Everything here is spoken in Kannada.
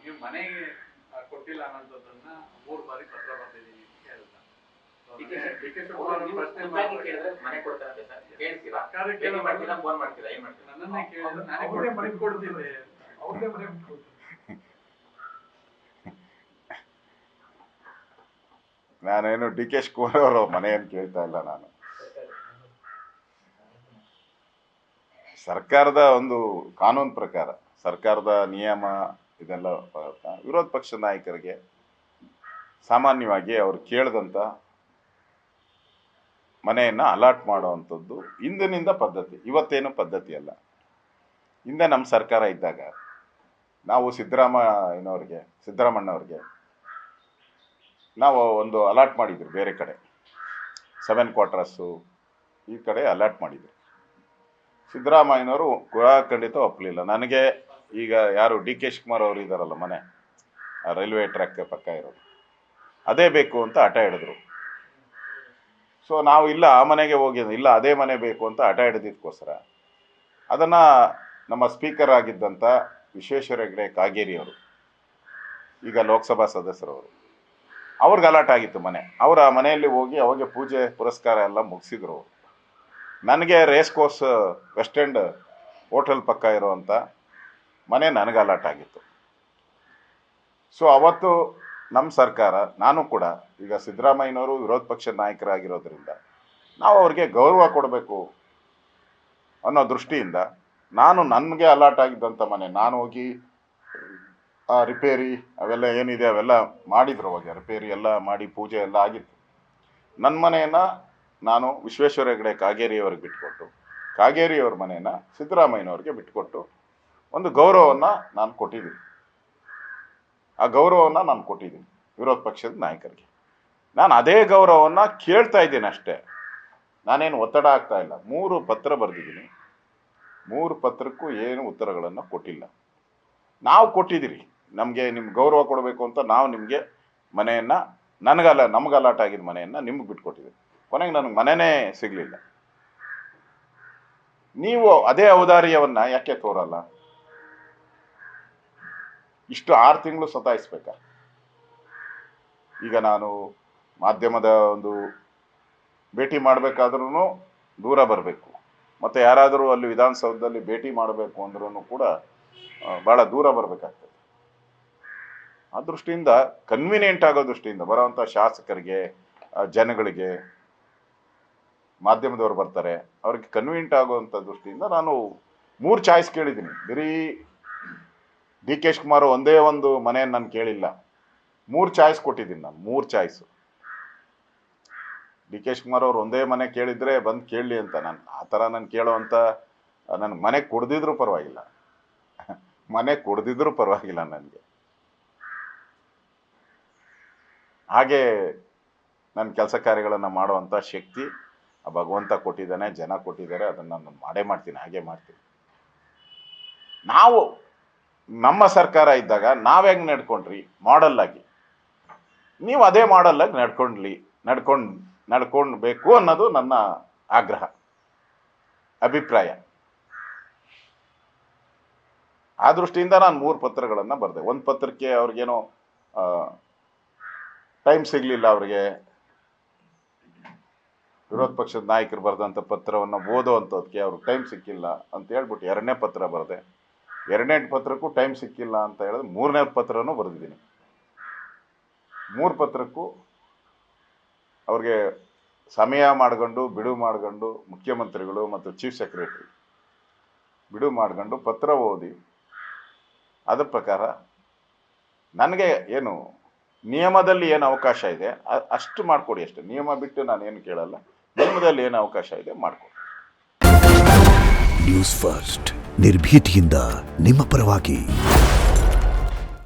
ನೀವು ಮನೆಗೆ ಕೊಟ್ಟಿಲ್ಲ ಅನ್ನೋದನ್ನ 3 ಬಾರಿ ಪತ್ರ ಬರ್ತಿದ್ದೀನಿ ಅಂತ ಹೇಳ್ದ. ಮನೆ ಕೊಡ್ತಾರೆ ಸರ್, ಕೇಳ್ತೀರಾ? ಫೋನ್ ಮಾಡ್ತೀರಾ? ಏನ್ ಮಾಡ್ತೀರಾ? ನನ್ನನ್ನೇ ಕೇಳಿದ್ರೆ ನಾನೇ ಮನೆ ಕೊಡ್ತಿದ್ದೆ, ಅವ್ರದೇ ಮನೆ ಬಿಟ್ಕೊಡ್ತೀನಿ. ನಾನೇನು ಡಿ ಕೆ ಶಿವಕುಮಾರ್ ಅವರ ಮನೆಯನ್ನು ಕೇಳ್ತಾ ಇಲ್ಲ. ನಾನು ಸರ್ಕಾರದ ಒಂದು ಕಾನೂನು ಪ್ರಕಾರ, ಸರ್ಕಾರದ ನಿಯಮ ಇದೆಲ್ಲ ವಿರೋಧ ಪಕ್ಷದ ನಾಯಕರಿಗೆ ಸಾಮಾನ್ಯವಾಗಿ ಅವರು ಕೇಳಿದಂಥ ಮನೆಯನ್ನು ಅಲಾಟ್ ಮಾಡುವಂಥದ್ದು ಹಿಂದಿನಿಂದ ಪದ್ಧತಿ, ಇವತ್ತೇನು ಪದ್ಧತಿ ಅಲ್ಲ. ಹಿಂದೆ ನಮ್ಮ ಸರ್ಕಾರ ಇದ್ದಾಗ ನಾವು ಸಿದ್ದರಾಮಣ್ಣವ್ರಿಗೆ ನಾವು ಒಂದು ಅಲಾಟ್ ಮಾಡಿದ್ರು, ಬೇರೆ ಕಡೆ 7 ಕ್ವಾರ್ಟರ್ಸು ಈ ಕಡೆ ಅಲಾಟ್ ಮಾಡಿದ್ರು. ಸಿದ್ದರಾಮಯ್ಯನವರು ಖಂಡಿತ ಒಪ್ಪಲಿಲ್ಲ. ನನಗೆ ಈಗ ಯಾರು ಡಿ ಕೆ ಶಿವಕುಮಾರ್ ಅವರು ಇದ್ದಾರಲ್ಲ, ಮನೆ ರೈಲ್ವೆ ಟ್ರ್ಯಾಕ್ ಪಕ್ಕ ಇರೋದು, ಅದೇ ಬೇಕು ಅಂತ ಹಠ ಹಿಡಿದ್ರು. ಸೊ ನಾವು ಇಲ್ಲ ಆ ಮನೆಗೆ ಹೋಗಿದ್ದು, ಇಲ್ಲ ಅದೇ ಮನೆ ಬೇಕು ಅಂತ ಹಠ ಹಿಡಿದಿದ್ದಕ್ಕೋಸ್ಕರ ಅದನ್ನು ನಮ್ಮ ಸ್ಪೀಕರ್ ಆಗಿದ್ದಂಥ ವಿಶ್ವೇಶ್ವರ ಹೆಗಡೆ ಕಾಗೇರಿಯವರು, ಈಗ ಲೋಕಸಭಾ ಸದಸ್ಯರವರು, ಅವ್ರಿಗೆ ಅಲಾಟ್ ಆಗಿತ್ತು ಮನೆ. ಅವರು ಆ ಮನೆಯಲ್ಲಿ ಹೋಗಿ ಅವಾಗೆ ಪೂಜೆ ಪುರಸ್ಕಾರ ಎಲ್ಲ ಮುಗಿಸಿದ್ರು. ನನಗೆ race course West End hotel ಪಕ್ಕ ಇರುವಂಥ ಮನೆ ನನಗೆ ಅಲಾಟ್ ಆಗಿತ್ತು. ಸೊ ಅವತ್ತು ನಮ್ಮ ಸರ್ಕಾರ, ನಾನು ಕೂಡ ಈಗ ಸಿದ್ದರಾಮಯ್ಯನವರು ವಿರೋಧ ಪಕ್ಷದ ನಾಯಕರಾಗಿರೋದ್ರಿಂದ ನಾವು ಅವ್ರಿಗೆ ಗೌರವ ಕೊಡಬೇಕು ಅನ್ನೋ ದೃಷ್ಟಿಯಿಂದ ನಾನು ನನಗೆ ಅಲಾಟ್ ಆಗಿದ್ದಂಥ ಮನೆ ನಾನು ಹೋಗಿ ರಿಪೇರಿ ಅವೆಲ್ಲ ಏನಿದೆ ಅವೆಲ್ಲ ಮಾಡಿದ್ರು. ಅವಾಗ ರಿಪೇರಿ ಎಲ್ಲ ಮಾಡಿ ಪೂಜೆ ಎಲ್ಲ ಆಗಿತ್ತು. ನನ್ನ ಮನೆಯನ್ನು ನಾನು ವಿಶ್ವೇಶ್ವರ ಹೆಗಡೆ ಕಾಗೇರಿಯವ್ರಿಗೆ ಬಿಟ್ಕೊಟ್ಟು, ಕಾಗೇರಿಯವ್ರ ಮನೆಯನ್ನು ಸಿದ್ದರಾಮಯ್ಯನವ್ರಿಗೆ ಬಿಟ್ಕೊಟ್ಟು ಒಂದು ಗೌರವವನ್ನು ನಾನು ಕೊಟ್ಟಿದ್ದೀನಿ. ಆ ಗೌರವವನ್ನು ನಾನು ಕೊಟ್ಟಿದ್ದೀನಿ ವಿರೋಧ ಪಕ್ಷದ ನಾಯಕರಿಗೆ. ನಾನು ಅದೇ ಗೌರವವನ್ನು ಕೇಳ್ತಾ ಇದ್ದೀನಿ ಅಷ್ಟೇ, ನಾನೇನು ಒತ್ತಡ ಆಗ್ತಾ ಇಲ್ಲ. 3 ಪತ್ರ ಬರೆದಿದ್ದೀನಿ, 3 ಪತ್ರಕ್ಕೂ ಏನು ಉತ್ತರಗಳನ್ನು ಕೊಟ್ಟಿಲ್ಲ. ನಾವು ಕೊಟ್ಟಿದ್ದೀರಿ, ನಮಗೆ ನಿಮ್ಗೆ ಗೌರವ ಕೊಡಬೇಕು ಅಂತ ನಾವು ನಿಮಗೆ ಮನೆಯನ್ನು ನಮ್ಗೆ ಅಲಾಟ್ ಆಗಿದ್ದ ಮನೆಯನ್ನು ನಿಮ್ಗೆ ಬಿಟ್ಕೊಟ್ಟಿದ್ದೀವಿ. ಕೊನೆಗೆ ನನಗೆ ಮನೆಯೇ ಸಿಗಲಿಲ್ಲ. ನೀವು ಅದೇ ಔದಾರ್ಯವನ್ನು ಯಾಕೆ ತೋರಲ್ಲ? ಇಷ್ಟು 6 ತಿಂಗಳು ಸತಾಯಿಸ್ಬೇಕಾ? ಈಗ ನಾನು ಮಾಧ್ಯಮದ ಒಂದು ಭೇಟಿ ಮಾಡಬೇಕಾದ್ರೂ ದೂರ ಬರಬೇಕು, ಮತ್ತು ಯಾರಾದರೂ ಅಲ್ಲಿ ವಿಧಾನಸೌಧದಲ್ಲಿ ಭೇಟಿ ಮಾಡಬೇಕು ಅಂದ್ರೂ ಕೂಡ ಭಾಳ ದೂರ ಬರಬೇಕಾಗ್ತದೆ. ಆ ದೃಷ್ಟಿಯಿಂದ ಕನ್ವೀನಿಯೆಂಟ್ ಆಗೋ ದೃಷ್ಟಿಯಿಂದ ಬರೋವಂಥ ಶಾಸಕರಿಗೆ, ಜನಗಳಿಗೆ, ಮಾಧ್ಯಮದವ್ರು ಬರ್ತಾರೆ, ಅವ್ರಿಗೆ ಕನ್ವೀನಿಯೆಂಟ್ ಆಗುವಂಥ ದೃಷ್ಟಿಯಿಂದ ನಾನು 3 ಚಾಯ್ಸ್ ಕೇಳಿದ್ದೀನಿ. ಬರೀ ಡಿ ಕೆ ಶಿವಕುಮಾರ್ ಒಂದೇ ಒಂದು ಮನೆಯನ್ನು ನಾನು ಕೇಳಿಲ್ಲ, 3 ಚಾಯ್ಸ್ ಕೊಟ್ಟಿದ್ದೀನಿ ನಾನು. 3 ಚಾಯ್ಸು. ಡಿ ಕೆ ಶಿವಕುಮಾರ್ ಅವ್ರು ಒಂದೇ ಮನೆ ಕೇಳಿದರೆ ಬಂದು ಕೇಳಲಿ ಅಂತ, ನಾನು ಆ ಥರ ನಾನು ಕೇಳೋವಂಥ, ನನಗೆ ಮನೆ ಕೊಡ್ದಿದ್ರೂ ಪರವಾಗಿಲ್ಲ, ಮನೆ ಕೊಡ್ದಿದ್ರೂ ಪರವಾಗಿಲ್ಲ ನನಗೆ. ಹಾಗೆ ನನ್ನ ಕೆಲಸ ಕಾರ್ಯಗಳನ್ನು ಮಾಡುವಂಥ ಶಕ್ತಿ ಆ ಭಗವಂತ ಕೊಟ್ಟಿದ್ದಾನೆ, ಜನ ಕೊಟ್ಟಿದ್ದಾರೆ, ಅದನ್ನು ನಾನು ಮಾಡೇ ಮಾಡ್ತೀನಿ, ಹಾಗೆ ಮಾಡ್ತೀನಿ. ನಾವು ನಮ್ಮ ಸರ್ಕಾರ ಇದ್ದಾಗ ನಾವು ಹೆಂಗೆ ನಡ್ಕೊಂಡ್ರಿ ಮಾಡಲ್ಲಾಗಿ, ನೀವು ಅದೇ ಮಾಡಲ್ಲಾಗಿ ನಡ್ಕೊಳ್ಬೇಕು ಅನ್ನೋದು ನನ್ನ ಆಗ್ರಹ, ಅಭಿಪ್ರಾಯ. ಆ ದೃಷ್ಟಿಯಿಂದ ನಾನು 3 ಪತ್ರಗಳನ್ನು ಬರೆದೆ. 1 ಪತ್ರಕ್ಕೆ ಅವ್ರಿಗೇನೋ ಟೈಮ್ ಸಿಗಲಿಲ್ಲ, ಅವ್ರಿಗೆ ವಿರೋಧ ಪಕ್ಷದ ನಾಯಕರು ಬರೆದಂಥ ಪತ್ರವನ್ನು ಓದೋವಂಥದ್ದಕ್ಕೆ ಅವ್ರಿಗೆ ಟೈಮ್ ಸಿಕ್ಕಿಲ್ಲ ಅಂತ ಹೇಳ್ಬಿಟ್ಟು 2ನೇ ಪತ್ರ ಬರೆದೆ. 2ನೇ ಪತ್ರಕ್ಕೂ ಟೈಮ್ ಸಿಕ್ಕಿಲ್ಲ ಅಂತ ಹೇಳಿದ್ರೆ 3ನೇ ಪತ್ರನೂ ಬರೆದಿದ್ದೀನಿ. 3 ಪತ್ರಕ್ಕೂ ಅವ್ರಿಗೆ ಸಮಯ ಮಾಡ್ಕೊಂಡು ಬಿಡುವು ಮಾಡ್ಕೊಂಡು, ಮುಖ್ಯಮಂತ್ರಿಗಳು ಮತ್ತು ಚೀಫ್ ಸೆಕ್ರೆಟರಿ ಬಿಡುವು ಮಾಡ್ಕೊಂಡು ಪತ್ರ ಓದಿ ಅದರ ಪ್ರಕಾರ ನನಗೆ ಏನು ನಿಯಮದಲ್ಲಿ ಏನು ಅವಕಾಶ ಇದೆ ಅಷ್ಟು ಮಾಡಿಕೊಡಿ ಅಷ್ಟೇ. ನಿಯಮ ಬಿಟ್ಟು ನಾನೇನು ಕೇಳಲ್ಲ, ನಿಯಮದಲ್ಲಿ ಏನು ಅವಕಾಶ ಇದೆ ಮಾಡಿಕೊಡಿ. ನ್ಯೂಸ್ ಫಸ್ಟ್, ನಿರ್ಭೀತಿಯಿಂದ ನಿಮ್ಮ ಪರವಾಗಿ.